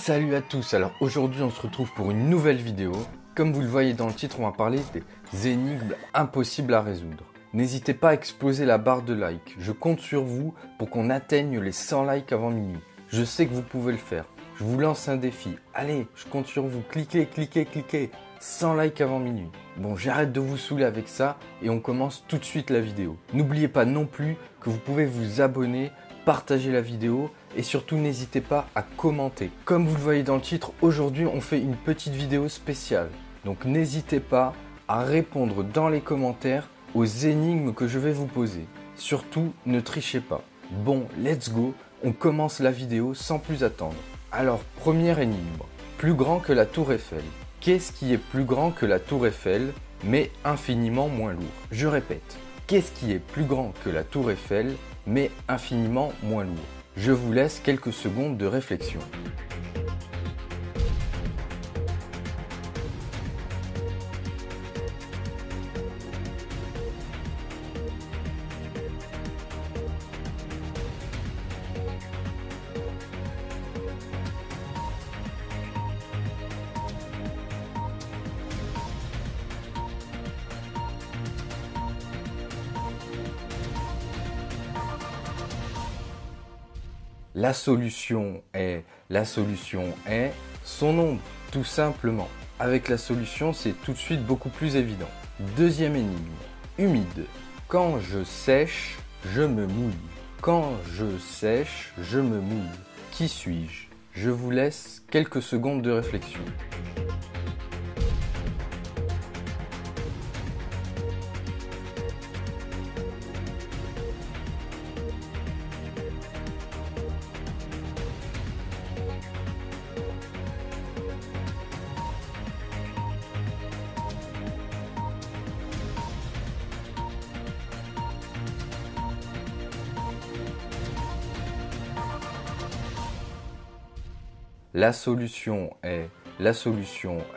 Salut à tous, alors aujourd'hui on se retrouve pour une nouvelle vidéo. Comme vous le voyez dans le titre, on va parler des énigmes impossibles à résoudre. N'hésitez pas à exploser la barre de like, je compte sur vous pour qu'on atteigne les 100 likes avant minuit. Je sais que vous pouvez le faire, je vous lance un défi. Allez, je compte sur vous, cliquez, 100 likes avant minuit. Bon, j'arrête de vous saouler avec ça et on commence tout de suite la vidéo. N'oubliez pas non plus que vous pouvez vous abonner, partager la vidéo et surtout n'hésitez pas à commenter. Comme vous le voyez dans le titre, aujourd'hui on fait une petite vidéo spéciale. Donc n'hésitez pas à répondre dans les commentaires aux énigmes que je vais vous poser. Surtout ne trichez pas. Bon, let's go, on commence la vidéo sans plus attendre. Alors, première énigme. Plus grand que la tour Eiffel. Qu'est-ce qui est plus grand que la tour Eiffel mais infiniment moins lourd? Je répète, qu'est-ce qui est plus grand que la tour Eiffel mais infiniment moins lourd? Je vous laisse quelques secondes de réflexion. La solution est son nombre, tout simplement. Avec la solution, c'est tout de suite beaucoup plus évident. Deuxième énigme, humide. Quand je sèche, je me mouille. Quand je sèche, je me mouille. Qui suis-je? Je vous laisse quelques secondes de réflexion. La solution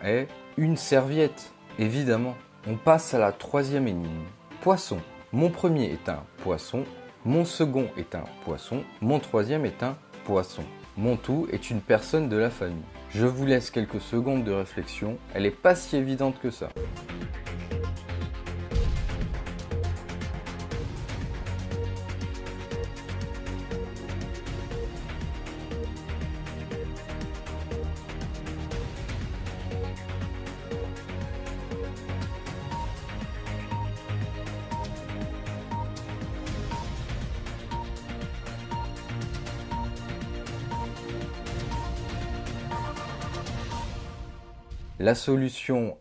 est une serviette, évidemment. On passe à la troisième énigme. Poisson. Mon premier est un poisson, mon second est un poisson, mon troisième est un poisson. Mon tout est une personne de la famille. Je vous laisse quelques secondes de réflexion, elle n'est pas si évidente que ça. La solution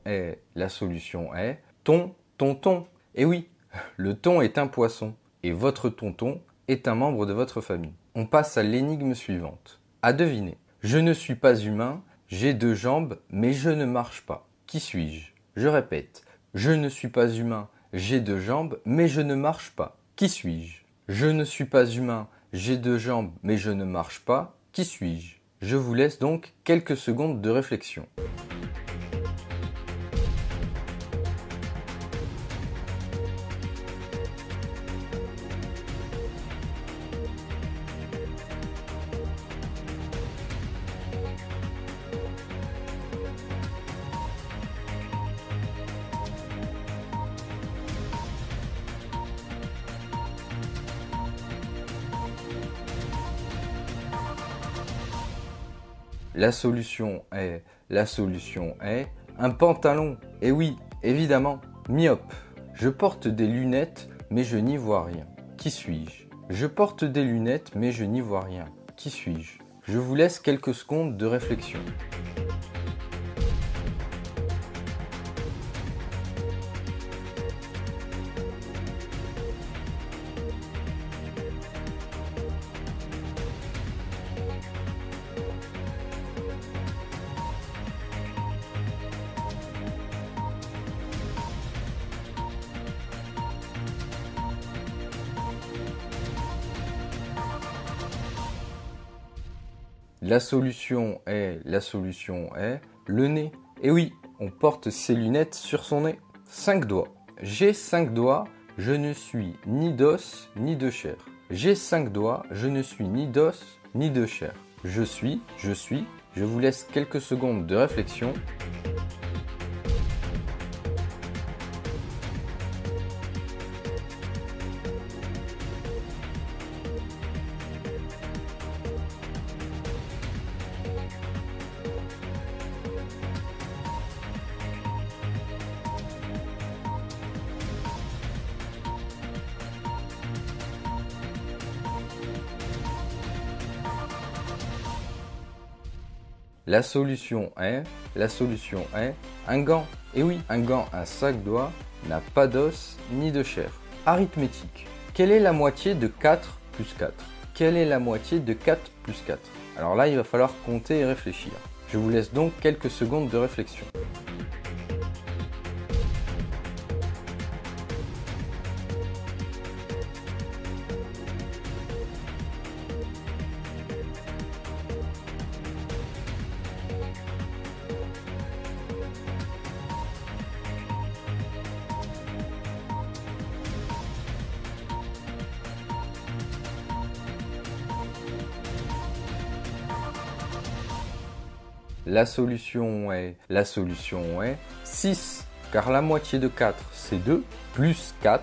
est tonton. Et oui, le thon est un poisson et votre tonton est un membre de votre famille. On passe à l'énigme suivante. À deviner. Je ne suis pas humain, j'ai deux jambes, mais je ne marche pas. Qui suis-je? Je répète. Je ne suis pas humain, j'ai deux jambes, mais je ne marche pas. Qui suis-je? Je ne suis pas humain, j'ai deux jambes, mais je ne marche pas. Qui suis-je? Je vous laisse donc quelques secondes de réflexion. La solution est un pantalon. Et oui, évidemment, myope. Je porte des lunettes, mais je n'y vois rien. Qui suis-je? Je porte des lunettes, mais je n'y vois rien. Qui suis-je? Je vous laisse quelques secondes de réflexion. La solution est le nez. Et oui, on porte ses lunettes sur son nez. 5 doigts. J'ai 5 doigts, je ne suis ni d'os ni de chair. J'ai 5 doigts, je ne suis ni d'os ni de chair. Je suis, Je vous laisse quelques secondes de réflexion. La solution est un gant. Et oui, un gant à 5 doigts n'a pas d'os ni de chair. Arithmétique. Quelle est la moitié de 4 plus 4? Quelle est la moitié de 4 plus 4? Alors là, il va falloir compter et réfléchir. Je vous laisse donc quelques secondes de réflexion. La solution est 6, car la moitié de 4, c'est 2, plus 4,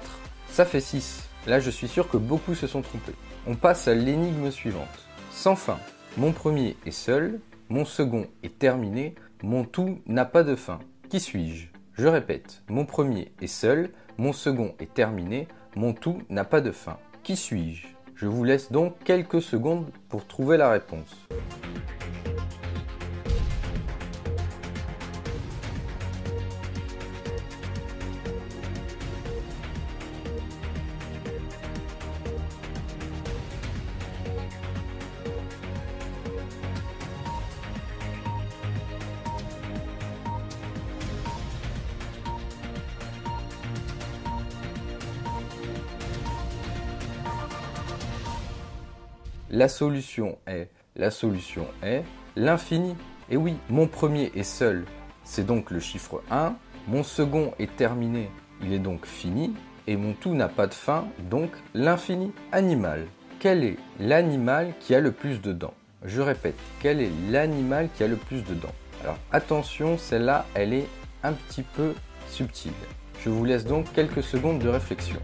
ça fait 6. Là, je suis sûr que beaucoup se sont trompés. On passe à l'énigme suivante. Sans fin. Mon premier est seul, mon second est terminé, mon tout n'a pas de fin. Qui suis-je? Je répète, mon premier est seul, mon second est terminé, mon tout n'a pas de fin. Qui suis-je? Je vous laisse donc quelques secondes pour trouver la réponse. La solution est l'infini. Et oui, mon premier est seul, c'est donc le chiffre 1. Mon second est terminé, il est donc fini. Et mon tout n'a pas de fin, donc l'infini. Animal. Quel est l'animal qui a le plus de dents? Je répète, quel est l'animal qui a le plus de dents? Alors attention, celle-là, elle est un petit peu subtile. Je vous laisse donc quelques secondes de réflexion.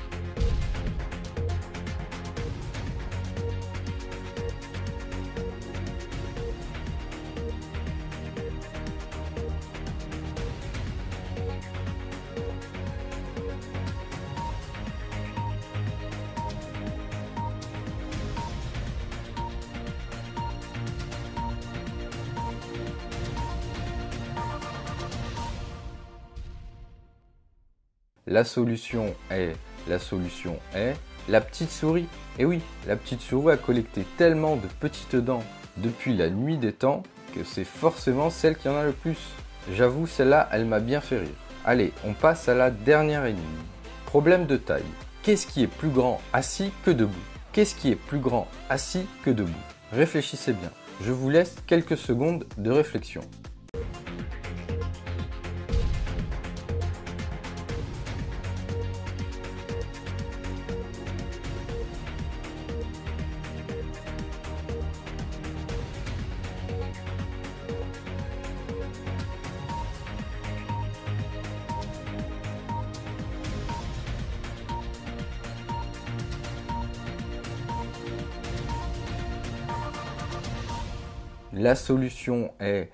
La solution est la petite souris. Et oui, la petite souris a collecté tellement de petites dents depuis la nuit des temps que c'est forcément celle qui en a le plus. J'avoue, celle-là, elle m'a bien fait rire. Allez, on passe à la dernière énigme. Problème de taille. Qu'est-ce qui est plus grand assis que debout? Qu'est-ce qui est plus grand assis que debout? Réfléchissez bien. Je vous laisse quelques secondes de réflexion. La solution est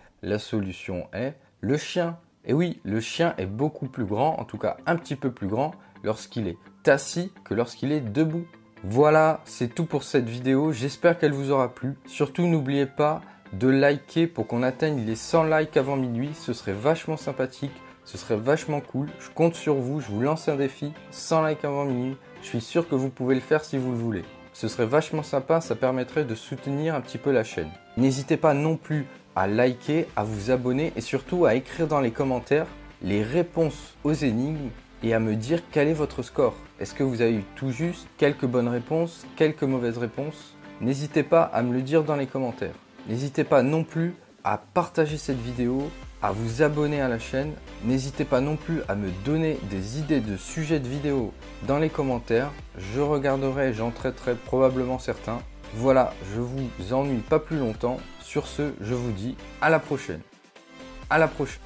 le chien. Et oui, le chien est beaucoup plus grand, en tout cas un petit peu plus grand, lorsqu'il est assis que lorsqu'il est debout. Voilà, c'est tout pour cette vidéo. J'espère qu'elle vous aura plu. Surtout, n'oubliez pas de liker pour qu'on atteigne les 100 likes avant minuit. Ce serait vachement sympathique, ce serait vachement cool. Je compte sur vous, je vous lance un défi. 100 likes avant minuit. Je suis sûr que vous pouvez le faire si vous le voulez. Ce serait vachement sympa, ça permettrait de soutenir un petit peu la chaîne. N'hésitez pas non plus à liker, à vous abonner et surtout à écrire dans les commentaires les réponses aux énigmes et à me dire quel est votre score. Est-ce que vous avez eu tout juste, quelques bonnes réponses, quelques mauvaises réponses? N'hésitez pas à me le dire dans les commentaires. N'hésitez pas non plus à partager cette vidéo, à vous abonner à la chaîne. N'hésitez pas non plus à me donner des idées de sujets de vidéos dans les commentaires. Je regarderai, j'en traiterai probablement certains. Voilà, je vous ennuie pas plus longtemps. Sur ce, je vous dis à la prochaine. À la prochaine.